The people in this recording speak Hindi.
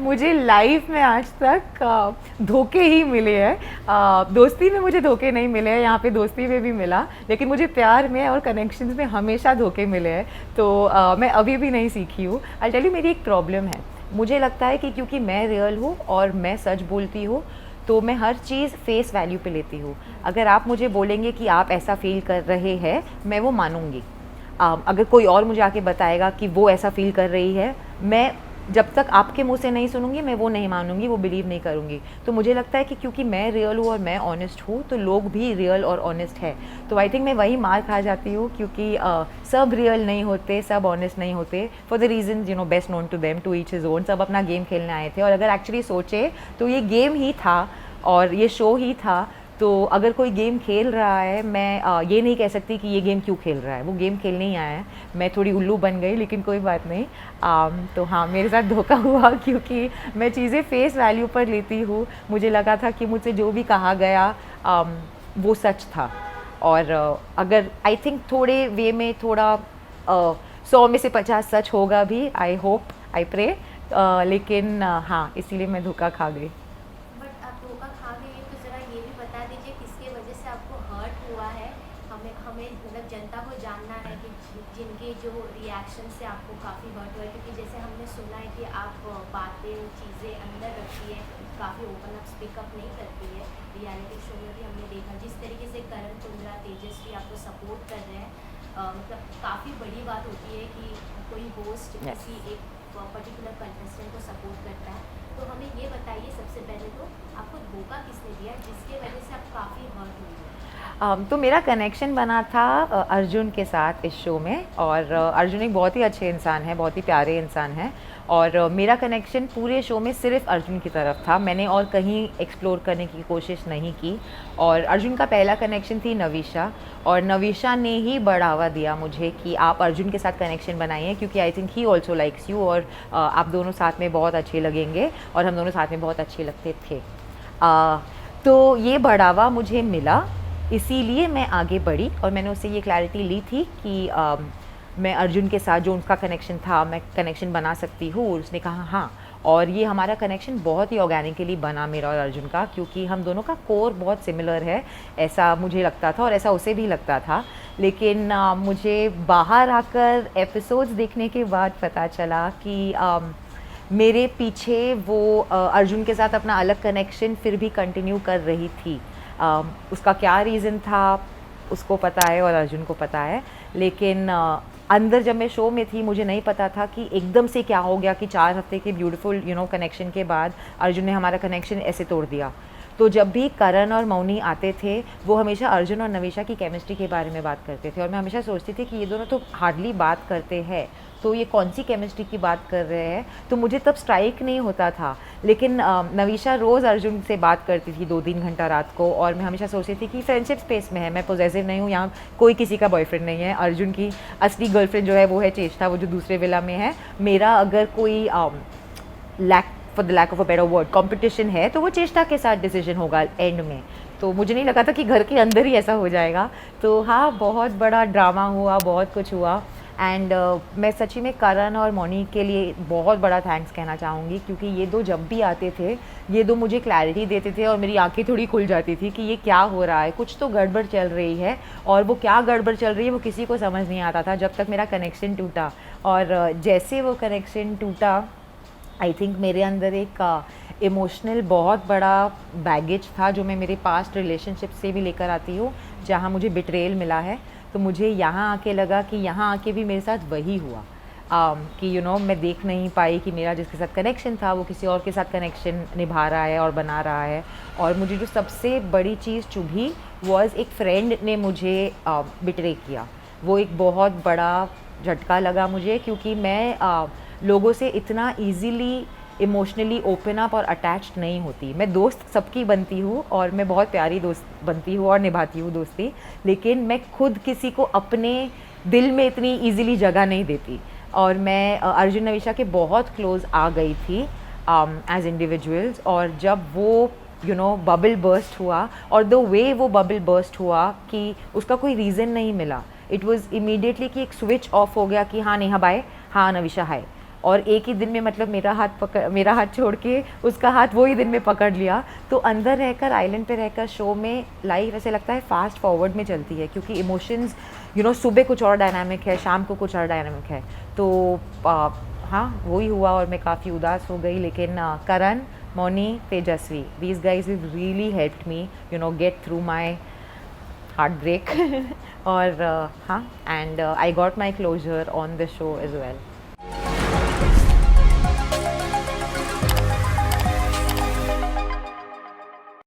मुझे लाइफ में आज तक धोखे ही मिले हैं। दोस्ती में मुझे धोखे नहीं मिले हैं, यहाँ पे दोस्ती में भी मिला, लेकिन मुझे प्यार में और कनेक्शंस में हमेशा धोखे मिले हैं। तो मैं अभी भी नहीं सीखी हूँ। आई टेल यू, मेरी एक प्रॉब्लम है। मुझे लगता है कि क्योंकि मैं रियल हूँ और मैं सच बोलती हूँ, तो मैं हर चीज़ फेस वैल्यू पे लेती हूँ। अगर आप मुझे बोलेंगे कि आप ऐसा फील कर रहे हैं, मैं वो मानूंगी। अगर कोई और मुझे आके बताएगा कि वो ऐसा फील कर रही है, मैं जब तक आपके मुंह से नहीं सुनूंगी, मैं वो नहीं मानूंगी, वो बिलीव नहीं करूंगी। तो मुझे लगता है कि क्योंकि मैं रियल हूँ और मैं ऑनेस्ट हूँ, तो लोग भी रियल और ऑनेस्ट है। तो आई थिंक मैं वही मार खा जाती हूँ, क्योंकि सब रियल नहीं होते, सब ऑनेस्ट नहीं होते, for the reason best known to them, to each his own. सब अपना गेम खेलने आए थे, और अगर एक्चुअली सोचे तो ये गेम ही था और ये शो ही था। तो अगर कोई गेम खेल रहा है, मैं ये नहीं कह सकती कि ये गेम क्यों खेल रहा है, वो गेम खेलने ही आया है। मैं थोड़ी उल्लू बन गई, लेकिन कोई बात नहीं। तो हाँ, मेरे साथ धोखा हुआ, क्योंकि मैं चीज़ें फेस वैल्यू पर लेती हूँ। मुझे लगा था कि मुझसे जो भी कहा गया वो सच था। और अगर आई थिंक थोड़े वे में थोड़ा 100 में से 50 सच होगा भी, आई होप, आई प्रे। लेकिन हाँ, इसीलिए मैं धोखा खा गई। बट आप धोखा खा गए हैं, तो ज़रा ये भी बता दीजिए किसके वजह से आपको हर्ट हुआ है। हमें हमें मतलब जनता को जानना है कि जिनके जो रिएक्शन से आपको काफ़ी हर्ट हुआ है, क्योंकि जैसे हमने सुना है कि आप बातें चीज़ें अंदर रखती है, काफ़ी ओपन अप स्पीकअप नहीं करती है। रियलिटी शो में भी हमने देखा जिस तरीके से करण कुंद्रा, तेजस्वी आपको सपोर्ट कर रहे हैं। मतलब काफ़ी बड़ी बात होती है कि कोई होस्ट Yes. किसी एक पर्टिकुलर कंटेस्टेंट को सपोर्ट करता है। तो हमें ये बताइए सबसे पहले तो आपको धोखा किसने दिया जिसके वजह से आप काफ़ी हर्ट हुई हो? तो मेरा कनेक्शन बना था अर्जुन के साथ इस शो में। और अर्जुन एक बहुत ही अच्छे इंसान है, बहुत ही प्यारे इंसान है। और मेरा कनेक्शन पूरे शो में सिर्फ अर्जुन की तरफ था। मैंने और कहीं एक्सप्लोर करने की कोशिश नहीं की। और अर्जुन का पहला कनेक्शन थी नवीशा, और नवीशा ने ही बढ़ावा दिया मुझे कि आप अर्जुन के साथ कनेक्शन बनाइए, क्योंकि I think he also likes you, और आप दोनों साथ में बहुत अच्छे लगेंगे, और हम दोनों साथ में बहुत अच्छे लगते थे। तो ये बढ़ावा मुझे मिला, इसीलिए मैं आगे बढ़ी। और मैंने उससे ये क्लैरिटी ली थी कि मैं अर्जुन के साथ जो उनका कनेक्शन था, मैं कनेक्शन बना सकती हूँ। उसने कहा हाँ। और ये हमारा कनेक्शन बहुत ही ऑर्गेनिकली बना, मेरा और अर्जुन का, क्योंकि हम दोनों का कोर बहुत सिमिलर है, ऐसा मुझे लगता था और ऐसा उसे भी लगता था। लेकिन मुझे बाहर आकर एपिसोड्स देखने के बाद पता चला कि मेरे पीछे वो अर्जुन के साथ अपना अलग कनेक्शन फिर भी कंटिन्यू कर रही थी। उसका क्या रीज़न था उसको पता है और अर्जुन को पता है। लेकिन अंदर जब मैं शो में थी, मुझे नहीं पता था कि एकदम से क्या हो गया कि 4 हफ्ते के ब्यूटीफुल कनेक्शन के बाद अर्जुन ने हमारा कनेक्शन ऐसे तोड़ दिया। तो जब भी करण और मौनी आते थे, वो हमेशा अर्जुन और नवीशा की केमिस्ट्री के बारे में बात करते थे, और मैं हमेशा सोचती थी कि ये दोनों तो हार्डली बात करते हैं, तो ये कौन सी केमिस्ट्री की बात कर रहे हैं। तो मुझे तब स्ट्राइक नहीं होता था। लेकिन नवीशा रोज़ अर्जुन से बात करती थी 2-3 घंटा रात को, और मैं हमेशा सोचती थी कि फ्रेंडशिप स्पेस में है, मैं पॉजेसिव नहीं हूँ, यहाँ कोई किसी का बॉयफ्रेंड नहीं है। अर्जुन की असली गर्लफ्रेंड जो है वो है चेष्टा, वो जो दूसरे विला में है। मेरा अगर कोई for the lack of a better word competition है, तो वो चेष्टा के साथ डिसीजन होगा एंड में। तो मुझे नहीं लगा था कि घर के अंदर ही ऐसा हो जाएगा। तो हाँ, बहुत बड़ा ड्रामा हुआ, बहुत कुछ हुआ। एंड मैं सच्ची में करण और मौनी के लिए बहुत बड़ा थैंक्स कहना चाहूँगी, क्योंकि ये दो जब भी आते थे, ये दो मुझे क्लैरिटी देते थे, और मेरी आंखें थोड़ी खुल जाती थी कि ये क्या हो रहा है, कुछ तो गड़बड़ चल रही है। और वो क्या गड़बड़ चल रही है वो किसी को समझ नहीं आता था जब तक मेरा कनेक्शन टूटा। और जैसे वो कनेक्शन टूटा, आई थिंक मेरे अंदर एक इमोशनल बहुत बड़ा बैगेज था, जो मैं मेरे पास्ट रिलेशनशिप से भी लेकर आती हूँ, जहाँ मुझे बिट्रेल मिला है। तो मुझे यहाँ आके लगा कि यहाँ आके भी मेरे साथ वही हुआ, कि मैं देख नहीं पाई कि मेरा जिसके साथ कनेक्शन था वो किसी और के साथ कनेक्शन निभा रहा है और बना रहा है। और मुझे जो सबसे बड़ी चीज़ चुभी वॉज, एक फ्रेंड ने मुझे बिट्रे किया। वो एक बहुत बड़ा झटका लगा मुझे, क्योंकि मैं लोगों से इतना ईज़िली इमोशनली ओपन अप और अटैच्ड नहीं होती। मैं दोस्त सबकी बनती हूँ, और मैं बहुत प्यारी दोस्त बनती हूँ और निभाती हूँ दोस्ती, लेकिन मैं खुद किसी को अपने दिल में इतनी इजीली जगह नहीं देती। और मैं अर्जुन नवीशा के बहुत क्लोज आ गई थी एज इंडिविजुअल्स। और जब वो बबल बर्स्ट हुआ, और द वे वो बबल बर्स्ट हुआ कि उसका कोई रीज़न नहीं मिला, इट वॉज़ इमीडिएटली कि एक स्विच ऑफ हो गया कि हाँ नेहा बाय, हाँ नवीशा हाय। और एक ही दिन में मतलब मेरा हाथ छोड़ के उसका हाथ वो ही दिन में पकड़ लिया। तो अंदर रहकर, आइलैंड पे रहकर शो में लाइफ ऐसे लगता है फास्ट फॉरवर्ड में चलती है, क्योंकि इमोशंस सुबह कुछ और डायनामिक है, शाम को कुछ और डायनामिक है। तो हाँ, वही हुआ और मैं काफ़ी उदास हो गई। लेकिन करण, मोनी, तेजस्वी, these guys have really helped me get through my heartbreak और हाँ, and I got my closure on the show as well.